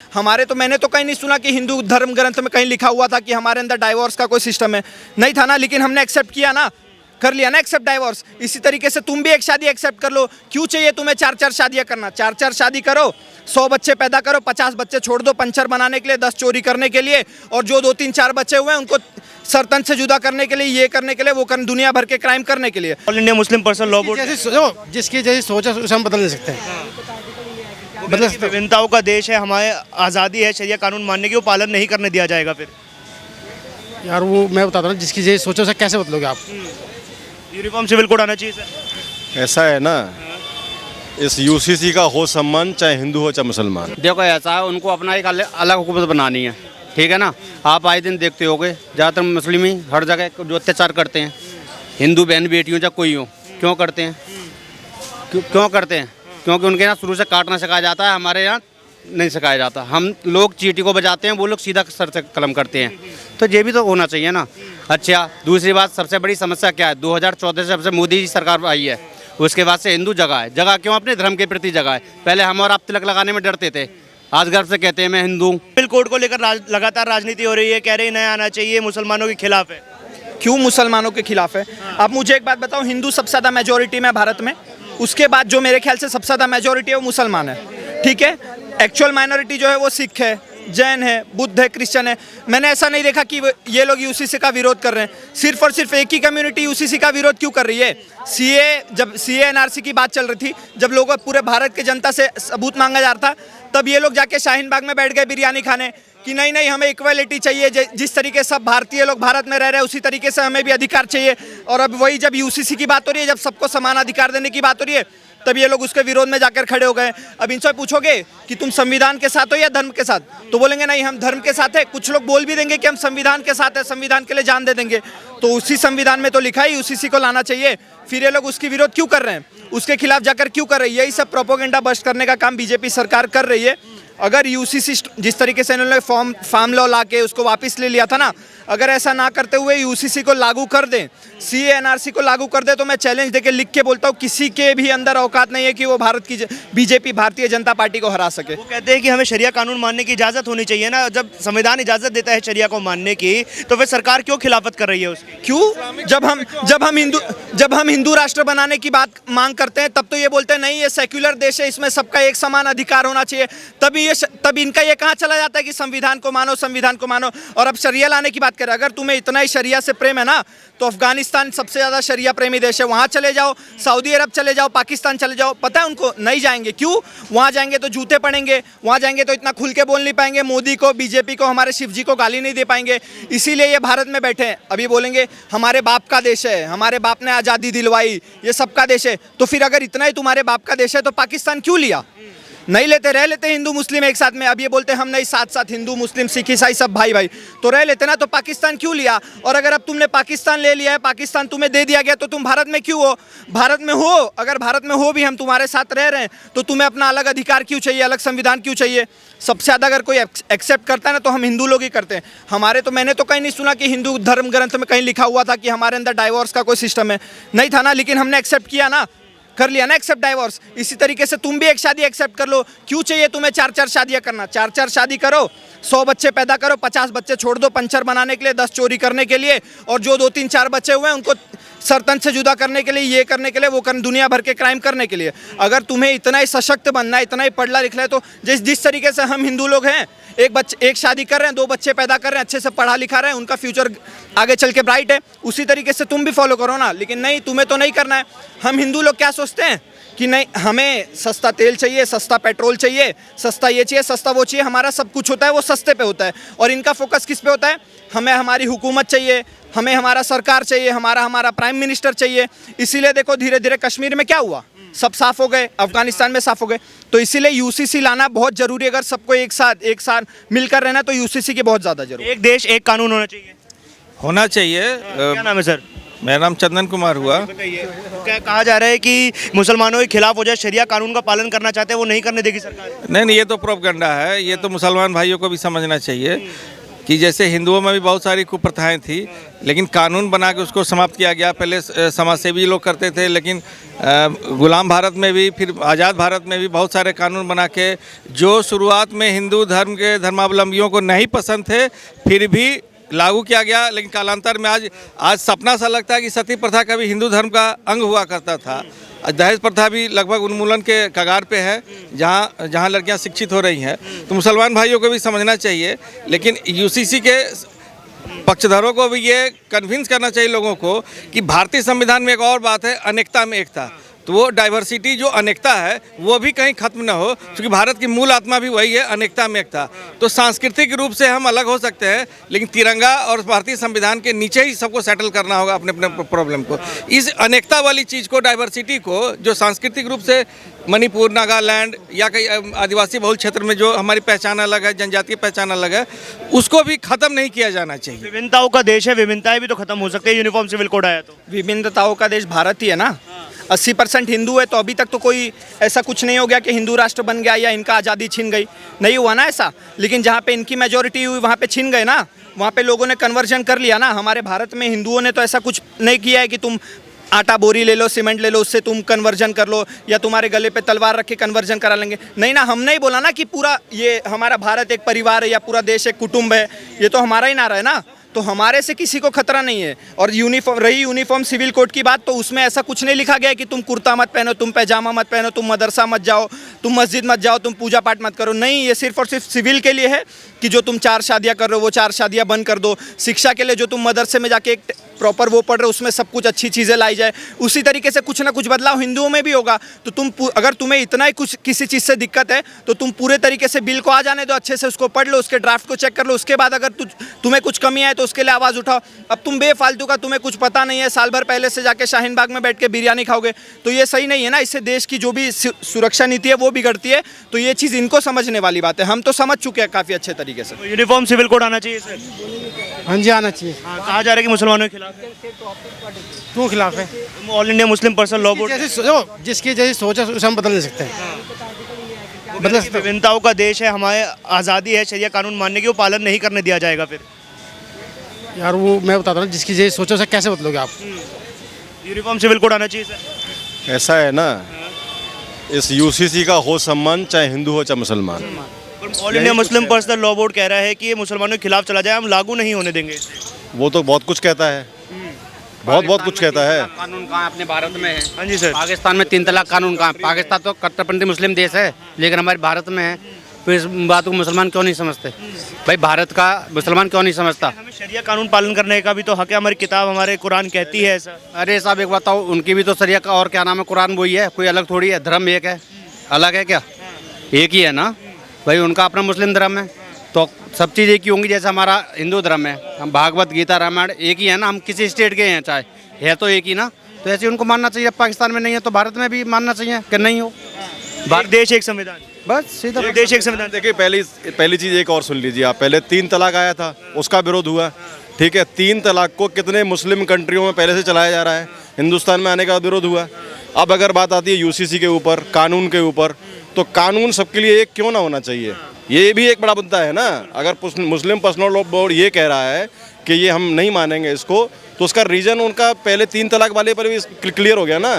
हमारे तो मैंने तो कहीं नहीं सुना कि हिंदू धर्म ग्रंथ में कहीं लिखा हुआ था कि हमारे अंदर डाइवोर्स का कोई सिस्टम है, नहीं था ना। लेकिन हमने एक्सेप्ट किया ना, कर लिया ना एक्सेप्ट डाइवोर्स। इसी तरीके से तुम भी एक शादी एक्सेप्ट कर लो। क्यों चाहिए तुम्हें 4-4 शादियां करना? 4-4 शादी करो, 100 बच्चे पैदा करो, 50 बच्चे छोड़ दो पंचर बनाने के लिए, 10 चोरी करने के लिए, और जो 2-3-4 बच्चे हुए हैं उनको सरतन से जुदा करने के लिए, ये करने के लिए, वो करने, दुनिया भर के क्राइम करने के लिए। All India Muslim personal law board जिसकी जैसी सोच है उसे हम बदल नहीं सकते। मतलब विभिन्नताओं का देश है, हमारे आज़ादी है, शरिया कानून मानने की, वो पालन नहीं करने दिया जाएगा फिर। यार वो मैं बताता हूँ, जिसकी जैसी सोच है उसे कैसे बदलोगे आप? यूनिफॉर्म सिविल कोड आना चाहिए सर। ऐसा है ना, इस यूसीसी का हो सम्मान, चाहे हिंदू हो चाहे मुसलमान। देखो ऐसा है, उनको अपना एक अलग हुकूमत बनानी है, ठीक है ना। आप आए दिन देखते होगे ज़्यादातर मुस्लिम ही हर जगह जो अत्याचार करते हैं, हिंदू बहन बेटी हो चाहे कोई हो, क्यों करते हैं? क्यों करते हैं? क्योंकि उनके यहाँ शुरू से काटना सिखाया जाता है, हमारे यहाँ नहीं सिखाया जाता। हम लोग चींटी को बजाते हैं, वो लोग सीधा सर से कलम करते हैं। तो ये भी तो होना चाहिए ना। अच्छा, दूसरी बात, सबसे बड़ी समस्या क्या है? 2014 से जब से मोदी जी सरकार आई है, उसके बाद से हिंदू जगह है। जगह क्यों? अपने धर्म के प्रति जगह है। पहले हम और आप तिलक लगाने में डरते थे, आज गर्व से कहते हैं मैं हिंदू। सिविल कोड को लेकर लगातार राजनीति हो रही है, कह रहे हैं नया आना चाहिए, मुसलमानों के खिलाफ है। क्यों मुसलमानों के खिलाफ है? आप मुझे एक बात बताओ, हिंदू सबसे ज़्यादा मेजोरिटी में भारत में, उसके बाद जो मेरे ख्याल से सबसे ज़्यादा मेजोरिटी है वो मुसलमान है, ठीक है। एक्चुअल माइनॉरिटी जो है वो सिख है, जैन है, बुद्ध है, क्रिश्चियन है। मैंने ऐसा नहीं देखा कि ये लोग यूसीसी का विरोध कर रहे हैं। सिर्फ और सिर्फ एक ही कम्युनिटी यूसीसी का विरोध क्यों कर रही है? जब सीए एनआरसी की बात चल रही थी, जब लोगों पूरे भारत की जनता से सबूत मांगा जा रहा था, तब ये लोग जाके शाहीन बाग में बैठ गए बिरयानी खाने कि नहीं नहीं हमें इक्वलिटी चाहिए, जिस तरीके से सब भारतीय लोग भारत में रह रहे हैं उसी तरीके से हमें भी अधिकार चाहिए। और अब वही जब यूसीसी की बात हो रही है, जब सबको समान अधिकार देने की बात हो रही है, तब ये लोग उसके विरोध में जाकर खड़े हो गए। अब इनसे पूछोगे कि तुम संविधान के साथ हो या धर्म के साथ, तो बोलेंगे नहीं हम धर्म के साथ है। कुछ लोग बोल भी देंगे कि हम संविधान के साथ है, संविधान के लिए जान दे देंगे। तो उसी संविधान में तो लिखा है यूसीसी को लाना चाहिए, फिर ये लोग उसकी विरोध क्यों कर रहे हैं? उसके खिलाफ जाकर क्यों कर रही है? यही सब प्रोपोगेंडा बस्ट करने का काम बीजेपी सरकार कर रही है। अगर यूसीसी जिस तरीके से इन्होंने फार्म लॉ ला के उसको वापस ले लिया था ना, अगर ऐसा ना करते हुए यूसीसी को लागू कर दें, सीए एनआरसी को लागू कर दे, तो मैं चैलेंज देके लिख के बोलता हूँ किसी के भी अंदर औकात नहीं है कि वो भारत की बीजेपी भारतीय जनता पार्टी को हरा सके। वो कहते हैं कि हमें शरिया कानून मानने की इजाज़त होनी चाहिए ना। जब संविधान इजाज़त देता है शरिया को मानने की, तो फिर सरकार क्यों खिलाफत कर रही है उसकी? क्यों? जब हम हिंदू राष्ट्र बनाने की बात मांग करते हैं, तब तो ये बोलते हैं नहीं ये सेक्युलर देश है, इसमें सबका एक समान अधिकार होना चाहिए। तब इनका ये कहाँ चला जाता है कि संविधान को मानो, संविधान को मानो। और अब शरिया लाने की बात करें, अगर तुम्हें इतना ही शरिया से प्रेम है ना, तो अफगानिस्तान सबसे ज़्यादा शरिया प्रेमी देश है, वहाँ चले जाओ, सऊदी अरब चले जाओ, पाकिस्तान चले जाओ। पता है उनको नहीं जाएंगे। क्यों? वहाँ जाएंगे तो जूते पड़ेंगे, वहाँ जाएंगे तो इतना खुल के बोल नहीं पाएंगे, मोदी को, बीजेपी को, हमारे शिव जी को गाली नहीं दे पाएंगे। इसीलिए ये भारत में बैठे हैं। अभी बोलेंगे हमारे बाप का देश है, हमारे बाप ने आज़ादी दिलवाई, ये सबका देश है। तो फिर अगर इतना ही तुम्हारे बाप का देश है तो पाकिस्तान क्यों लिया? नहीं लेते, रह लेते हिंदू मुस्लिम एक साथ में। अब ये बोलते हैं हम नहीं, साथ साथ हिंदू मुस्लिम सिख ईसाई सब भाई भाई, तो रह लेते ना। तो पाकिस्तान क्यों लिया? और अगर अब तुमने पाकिस्तान ले लिया है, पाकिस्तान तुम्हें दे दिया गया, तो तुम भारत में क्यों हो? भारत में हो, अगर भारत में हो भी, हम तुम्हारे साथ रह रहे हैं, तो तुम्हें अपना अलग अधिकार क्यों चाहिए, अलग संविधान क्यों चाहिए? सबसे ज़्यादा अगर कोई एक्सेप्ट करता है ना, तो हम हिंदू लोग ही करते हैं। हमारे तो मैंने तो कहीं नहीं सुना कि हिंदू धर्म ग्रंथ में कहीं लिखा हुआ था कि हमारे अंदर डाइवोर्स का कोई सिस्टम है, नहीं था ना। लेकिन हमने एक्सेप्ट किया ना, कर लिया ना एक्सेप्ट डाइवोर्स। इसी तरीके से तुम भी एक शादी एक्सेप्ट कर लो। क्यों चाहिए तुम्हें 4-4 शादियां करना? 4-4 शादी करो, 100 बच्चे पैदा करो, 50 बच्चे छोड़ दो पंचर बनाने के लिए, 10 चोरी करने के लिए, और जो 2-3-4 बच्चे हुए हैं उनको सरतन से जुदा करने के लिए, ये करने के लिए, वो करने, दुनिया भर के क्राइम करने के लिए। अगर तुम्हें इतना ही सशक्त बनना है, इतना ही पढ़ना लिखना है, तो जिस तरीके से हम हिंदू लोग हैं, एक शादी कर रहे हैं, 2 बच्चे पैदा कर रहे हैं, अच्छे से पढ़ा लिखा रहे हैं, उनका फ्यूचर आगे चल के ब्राइट है, उसी तरीके से तुम भी फॉलो करो ना। लेकिन नहीं, तुम्हें तो नहीं करना है। हम हिंदू लोग क्या सोचते हैं कि नहीं हमें सस्ता तेल चाहिए, सस्ता पेट्रोल चाहिए, सस्ता ये चाहिए, सस्ता वो चाहिए, हमारा सब कुछ होता है वो सस्ते पे होता है। और इनका फोकस किस पे होता है? हमें हमारी हुकूमत चाहिए, हमें हमारा सरकार चाहिए, हमारा प्राइम मिनिस्टर चाहिए। इसीलिए देखो धीरे धीरे कश्मीर में क्या हुआ, सब साफ हो गए, अफगानिस्तान में साफ हो गए। तो इसीलिए यूसीसी लाना बहुत जरूरी है। अगर सबको एक साथ मिलकर रहना, तो यूसीसी की बहुत ज़्यादा जरूरी है। एक देश एक कानून होना चाहिए। क्या नाम है सर? मेरा नाम चंदन कुमार हुआ। बताइए, क्या कहा जा रहा है कि मुसलमानों के खिलाफ हो जाए, शरिया कानून का पालन करना चाहते हैं, वो नहीं करने देगी सरकार? नहीं, ये तो प्रोपगंडा है। ये तो मुसलमान भाइयों को भी समझना चाहिए कि जैसे हिंदुओं में भी बहुत सारी कुप्रथाएं थी, लेकिन कानून बना के उसको समाप्त किया गया। पहले समाजसेवी लोग करते थे, लेकिन गुलाम भारत में भी, फिर आज़ाद भारत में भी बहुत सारे कानून बना के, जो शुरुआत में हिंदू धर्म के धर्मावलंबियों को नहीं पसंद थे, फिर भी लागू किया गया। लेकिन कालांतर में आज सपना सा लगता है कि सती प्रथा का भी हिंदू धर्म का अंग हुआ करता था। दहेज प्रथा भी लगभग उन्मूलन के कगार पे है, जहाँ लड़कियां शिक्षित हो रही हैं। तो मुसलमान भाइयों को भी समझना चाहिए, लेकिन यूसीसी के पक्षधरों को भी ये कन्विंस करना चाहिए लोगों को कि भारतीय संविधान में एक और बात है, अनेकता में एकता। तो वो डाइवर्सिटी जो अनेकता है वो भी कहीं खत्म ना हो, क्योंकि भारत की मूल आत्मा भी वही है, अनेकता में एकता। तो सांस्कृतिक रूप से हम अलग हो सकते हैं, लेकिन तिरंगा और भारतीय संविधान के नीचे ही सबको सेटल करना होगा अपने अपने प्रॉब्लम को। इस अनेकता वाली चीज़ को, डाइवर्सिटी को, जो सांस्कृतिक रूप से मणिपुर, नागालैंड या कई आदिवासी बहुल क्षेत्र में जो हमारी पहचान अलग है, जनजातीय पहचान अलग है, उसको भी खत्म नहीं किया जाना चाहिए। विभिन्नताओं का देश है, विभिन्नताएं भी तो खत्म हो सकती है यूनिफॉर्म सिविल कोड आया तो। विभिन्नताओं का देश भारत ही है ना। 80% हिंदू है, तो अभी तक तो कोई ऐसा कुछ नहीं हो गया कि हिंदू राष्ट्र बन गया या इनका आज़ादी छिन गई, नहीं हुआ ना ऐसा। लेकिन जहाँ पे इनकी मेजोरिटी हुई वहाँ पे छिन गए ना, वहाँ पे लोगों ने कन्वर्जन कर लिया ना। हमारे भारत में हिंदुओं ने तो ऐसा कुछ नहीं किया है कि तुम आटा बोरी ले लो, सीमेंट ले लो, उससे तुम कन्वर्जन कर लो, या तुम्हारे गले पे तलवार रख के कन्वर्जन करा लेंगे। नहीं ना, हमने ही बोला ना कि पूरा ये हमारा भारत एक परिवार है या पूरा देश एक कुटुंब है। ये तो हमारा ही नारा है ना, तो हमारे से किसी को खतरा नहीं है। और यूनिफॉर्म सिविल कोड की बात, तो उसमें ऐसा कुछ नहीं लिखा गया है कि तुम कुर्ता मत पहनो, तुम पैजामा मत पहनो, तुम मदरसा मत जाओ, तुम मस्जिद मत जाओ, तुम पूजा पाठ मत करो। नहीं, ये सिर्फ और सिर्फ सिविल के लिए है कि जो तुम 4 शादियाँ कर रहे हो वो 4 शादियाँ बंद कर दो। शिक्षा के लिए जो तुम मदरसे में जाके एक प्रॉपर वो पढ़ रहे हो, उसमें सब कुछ अच्छी चीज़ें लाई जाए। उसी तरीके से कुछ ना कुछ बदलाव हिंदुओं में भी होगा। तो तुम अगर तुम्हें इतना ही कुछ किसी चीज़ से दिक्कत है, तो तुम पूरे तरीके से बिल को आ जाने दो, अच्छे से उसको पढ़ लो, उसके ड्राफ्ट को चेक कर लो। उसके बाद अगर तुम्हें कुछ कमी आए तो उसके लिए आवाज़ उठाओ। अब तुम बेफालतू का, तुम्हें कुछ पता नहीं है, साल भर पहले से जाके शाहीन बाग में बैठ के बिरयानी खाओगे, तो ये सही नहीं है ना। इससे देश की जो भी सुरक्षा नीति है वो बिगड़ती है। तो ये चीज़ इनको समझने वाली बात है। हम तो समझ चुके हैं काफ़ी अच्छे तरीके से। यूनिफॉर्म सिविल कोड आना चाहिए सर। हाँ जी, आना चाहिए। कहा जा रहा है कि मुसलमानों के खिलाफ है। क्यों खिलाफ है? All India Muslim personal law board जिसकी जैसी सोच है उसे हम बदल नहीं सकते हैं। बदल सकते हैं। विभिन्नताओं का देश है, हमारे आज़ादी है, शरिया कानून मानने की, वो पालन नहीं करने दिया जाएगा फिर। यार वो मैं बताता हूँ, जिसकी जैसी सोचो उसे कैसे बदलोगे आप? यूनिफॉर्म सिविल कोड आना चाहिए सर। ऐसा है ना, इस यूसीसी का हो सम्मान, चाहे हिंदू हो चाहे मुसलमान। All India Muslim personal law board कह रहा है कि ये मुसलमानों के खिलाफ चला जाए, हम लागू नहीं होने देंगे इसे। वो तो बहुत कुछ कहता है, बहुत कुछ कहता है। कानून कहाँ अपने भारत में है? हाँ जी सर। पाकिस्तान में 3 तलाक कानून कहाँ? पाकिस्तान तो कट्टरपंथी मुस्लिम देश है, लेकिन हमारे भारत में है। तो इस बात को मुसलमान क्यों नहीं समझते? भाई भारत का मुसलमान क्यों नहीं समझता? हमें शरिया कानून पालन करने का भी तो हक है, हमारी किताब, हमारे कुरान कहती है ऐसा। अरे साहब एक बताओ, उनकी भी तो शरिया का और क्या नाम है, कुरान वही है, कोई अलग थोड़ी है। धर्म एक है, अलग है क्या? एक ही है ना भाई। उनका अपना मुस्लिम धर्म है, तो सब चीज़ एक ही होंगी। जैसे हमारा हिंदू धर्म है, हम भागवत गीता रामायण एक ही है ना। हम किसी स्टेट के हैं, चाहे है तो एक ही ना। तो ऐसे उनको मानना चाहिए। पाकिस्तान में नहीं है तो भारत में भी मानना चाहिए कि नहीं हो। एक देश एक संविधान, बस सीधा एक देश एक संविधान। देखिए, पहली चीज़ एक और सुन लीजिए आप। पहले 3 तलाक आया था, उसका विरोध हुआ, ठीक है। 3 तलाक को कितने मुस्लिम कंट्रियों में पहले से चलाया जा रहा है, हिंदुस्तान में आने का विरोध हुआ। अब अगर बात आती है यूसीसी के ऊपर, कानून के ऊपर, तो कानून सबके लिए एक क्यों ना होना चाहिए, ये भी एक बड़ा मुद्दा है ना। अगर मुस्लिम पर्सनल लॉ बोर्ड ये कह रहा है कि ये हम नहीं मानेंगे इसको, तो उसका रीज़न उनका पहले 3 तलाक वाले पर भी क्लियर हो गया ना,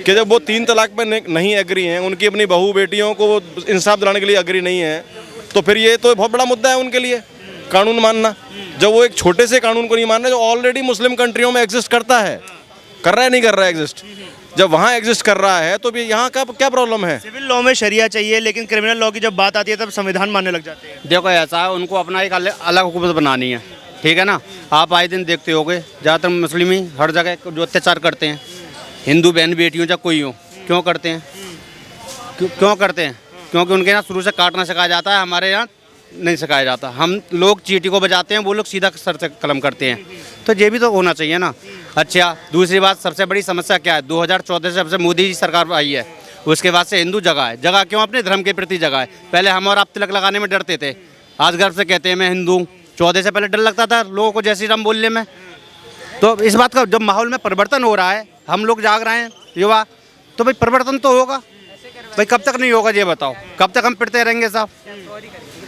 कि जब वो 3 तलाक पर नहीं एग्री हैं, उनकी अपनी बहू बेटियों को वो इंसाफ दिलाने के लिए एग्री नहीं है, तो फिर ये तो बहुत बड़ा मुद्दा है उनके लिए, कानून मानना। जब वो एक छोटे से कानून को नहीं मान रहे जो ऑलरेडी मुस्लिम कंट्रियों में एग्जिस्ट करता है, कर रहा है नहीं कर रहा है एग्जिस्ट, जब वहाँ एग्जिस्ट कर रहा है तो भी यहाँ का क्या प्रॉब्लम है? सिविल लॉ में शरिया चाहिए, लेकिन क्रिमिनल लॉ की जब बात आती है तब संविधान मानने लग जाते हैं। देखो ऐसा है, उनको अपना एक अलग हुकूमत बनानी है, ठीक है ना। आप आए दिन देखते होगे ज़्यादातर मुस्लिम ही हर जगह जो अत्याचार करते हैं, हिंदू बहन बेटियों चाहे कोई हो, क्यों करते हैं? क्यों करते हैं? क्योंकि उनके यहाँ शुरू से काटना सिखाया जाता है, हमारे यहाँ नहीं सिखाया जाता। हम लोग चींटी को बजाते हैं, वो लोग सीधा सर से कलम करते हैं। तो ये भी तो होना चाहिए ना। अच्छा, दूसरी बात, सबसे बड़ी समस्या क्या है? 2014 से जब से मोदी जी सरकार आई है, उसके बाद से हिंदू जगह क्यों? अपने धर्म के प्रति जगह है। पहले हम और आप तिलक लगाने में डरते थे, आज गर्व से कहते हैं मैं हिंदू। 14 से पहले डर लगता था लोगों को जय श्री राम बोलने में। तो इस बात का जब माहौल में परिवर्तन हो रहा है, हम लोग जाग रहे हैं युवा, तो भाई परिवर्तन तो होगा। भाई कब तक नहीं होगा ये बताओ? कब तक हम पिटते रहेंगे साहब?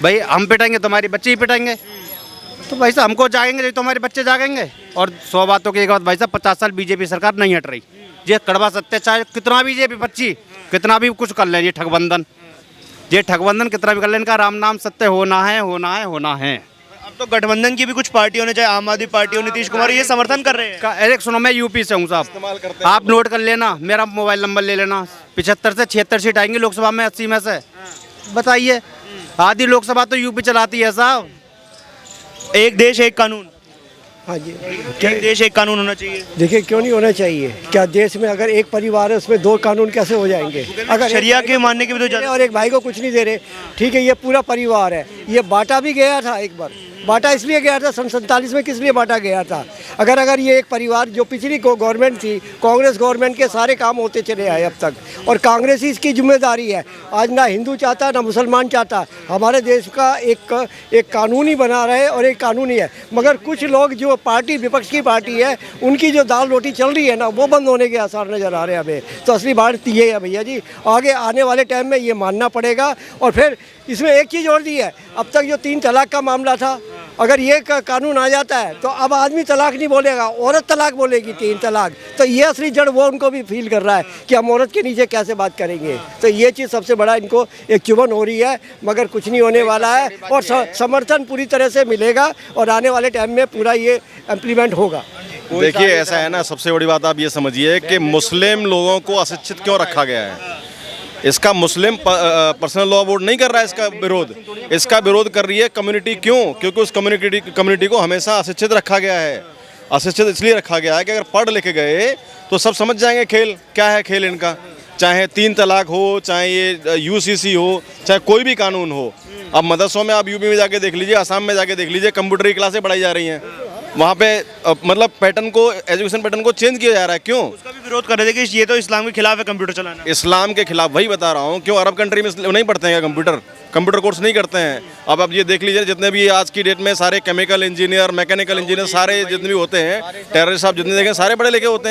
भाई हम पिटाएंगे तो हमारी बच्चे ही पिटाएंगे। तो भाई साहब हमको जागेंगे तो हमारे बच्चे जागेंगे। और 100 बातों की एक बात भाई साहब, 50 साल बीजेपी सरकार नहीं हट रही। ये कड़वा सत्य, चाहे कितना भी ये विपक्षी कितना भी कुछ कर लें, ये ठगबंधन कितना भी कर लें, इनका राम नाम सत्य होना है, होना है, होना है। अब तो गठबंधन की भी कुछ पार्टियों ने, चाहे आम आदमी पार्टी हो, नीतीश कुमार, ये समर्थन कर रहे हैं। अरे सुनो, मैं यूपी से हूँ साहब, आप नोट कर लेना, मेरा मोबाइल नंबर ले लेना। 75 से 76 सीट आएंगी लोकसभा में 80 में से। बताइए, आधी लोकसभा तो यूपी चलाती है साहब। एक देश एक कानून, हाँ जी, एक देश एक कानून होना चाहिए। देखिए क्यों नहीं होना चाहिए? क्या देश में अगर एक परिवार है उसमें 2 कानून कैसे हो जाएंगे? अगर शरिया के मानने के भी तो एक और एक भाई को कुछ नहीं दे रहे, ठीक है, ये पूरा परिवार है। ये बांटा भी गया था एक बार, बांटा इसलिए गया था सन 47 में, किस लिए बांटा गया था? अगर ये एक परिवार, जो पिछली गवर्नमेंट थी, कांग्रेस गवर्नमेंट के सारे काम होते चले आए अब तक, और कांग्रेस ही इसकी जिम्मेदारी है। आज ना हिंदू चाहता ना मुसलमान चाहता, हमारे देश का एक कानूनी बना रहे और एक कानूनी है। मगर कुछ लोग जो पार्टी, विपक्ष की पार्टी है, उनकी जो दाल रोटी चल रही है ना, वो बंद होने के आसार नज़र आ रहे हैं हमें। तो असली बात ये है भैया जी, आगे आने वाले टाइम में ये मानना पड़ेगा। और फिर इसमें एक चीज़ और दी है, अब तक जो 3 तलाक का मामला था, अगर ये कानून आ जाता है तो अब आदमी तलाक नहीं बोलेगा, औरत तलाक बोलेगी, 3 तलाक। तो ये असली जड़ वो उनको भी फील कर रहा है कि हम औरत के नीचे कैसे बात करेंगे। तो ये चीज़ सबसे बड़ा इनको एक चुभन हो रही है, मगर कुछ नहीं होने वाला है। और समर्थन पूरी तरह से मिलेगा और आने वाले टाइम में पूरा ये इम्प्लीमेंट होगा। देखिए ऐसा है ना, सबसे बड़ी बात आप ये समझिए कि मुस्लिम लोगों को अशिक्षित क्यों रखा गया है। इसका मुस्लिम पर्सनल लॉ बोर्ड नहीं कर रहा है इसका विरोध, इसका विरोध कर रही है कम्युनिटी। क्यों? क्योंकि उस कम्युनिटी को हमेशा अशिक्षित रखा गया है। अशिक्षित इसलिए रखा गया है कि अगर पढ़ लिख गए तो सब समझ जाएंगे खेल क्या है। खेल इनका, चाहे 3 तलाक हो, चाहे ये यूसीसी हो, चाहे कोई भी कानून हो। अब मदरसों में आप यूपी में जाके देख लीजिए, असम में जाके देख लीजिए, कंप्यूटर की क्लासें पढ़ाई जा रही हैं। वहाँ पे मतलब पैटर्न को, एजुकेशन पैटर्न को चेंज किया जा रहा है। क्यों? उसका भी विरोध कर रहे थे कि ये तो इस्लाम के खिलाफ है कंप्यूटर चलाना। इस्लाम के खिलाफ, वही बता रहा हूँ। क्यों अरब कंट्री में नहीं पढ़ते हैं कंप्यूटर कोर्स नहीं करते हैं? अब आप ये देख लीजिए, जितने भी आज की डेट में सारे केमिकल इंजीनियर, मैकेनिकल इंजीनियर, सारे जितने भी होते हैं, टेररिस्ट साहब जितने देखें, सारे पढ़े लिखे होते हैं।